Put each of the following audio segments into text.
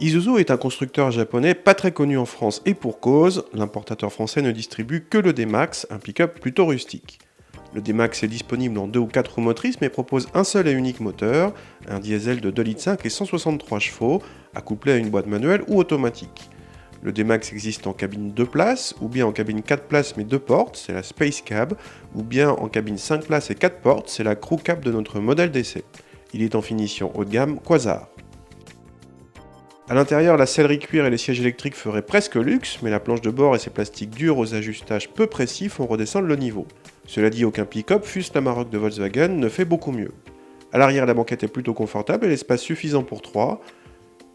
Isuzu est un constructeur japonais pas très connu en France et pour cause, l'importateur français ne distribue que le D-Max, un pick-up plutôt rustique. Le D-Max est disponible en 2 ou 4 roues motrices mais propose un seul et unique moteur, un diesel de 2,5 litres et 163 chevaux, accouplé à une boîte manuelle ou automatique. Le D-Max existe en cabine 2 places, ou bien en cabine 4 places mais 2 portes, c'est la Space Cab, ou bien en cabine 5 places et 4 portes, c'est la Crew Cab de notre modèle d'essai. Il est en finition haut de gamme Quasar. A l'intérieur, la sellerie cuir et les sièges électriques feraient presque luxe, mais la planche de bord et ses plastiques durs aux ajustages peu précis font redescendre le niveau. Cela dit, aucun pick-up, fût-ce la Maroc de Volkswagen, ne fait beaucoup mieux. A l'arrière, la banquette est plutôt confortable et l'espace suffisant pour 3.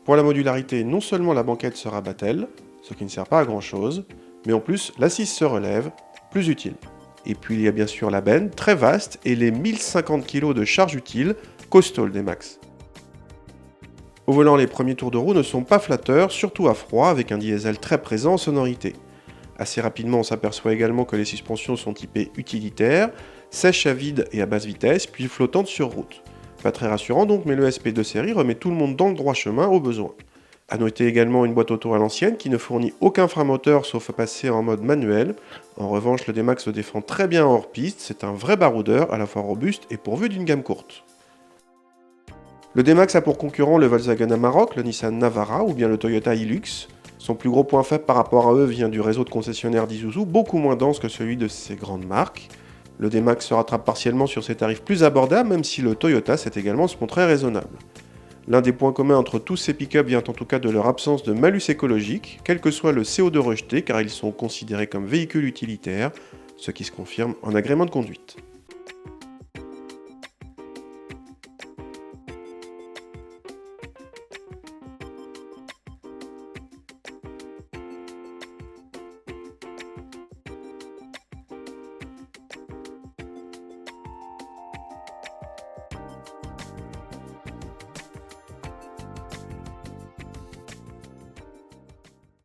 Pour la modularité, non seulement la banquette se rabat-elle, ce qui ne sert pas à grand chose, mais en plus, l'assise se relève, plus utile. Et puis il y a bien sûr la benne, très vaste, et les 1050 kg de charge utile, costaud le D-Max. Au volant, les premiers tours de roue ne sont pas flatteurs, surtout à froid, avec un diesel très présent en sonorité. Assez rapidement, on s'aperçoit également que les suspensions sont typées utilitaires, sèches à vide et à basse vitesse, puis flottantes sur route. Pas très rassurant donc, mais le SP de série remet tout le monde dans le droit chemin au besoin. A noter également une boîte auto à l'ancienne qui ne fournit aucun frein moteur sauf à passer en mode manuel. En revanche, le D-Max se défend très bien hors piste, c'est un vrai baroudeur, à la fois robuste et pourvu d'une gamme courte. Le D-Max a pour concurrent le Volkswagen Amarok, le Nissan Navara ou bien le Toyota Hilux. Son plus gros point faible par rapport à eux vient du réseau de concessionnaires d'Isuzu, beaucoup moins dense que celui de ces grandes marques. Le D-Max se rattrape partiellement sur ses tarifs plus abordables, même si le Toyota sait également se montrer raisonnable. L'un des points communs entre tous ces pick-up vient en tout cas de leur absence de malus écologique, quel que soit le CO2 rejeté, car ils sont considérés comme véhicules utilitaires, ce qui se confirme en agrément de conduite.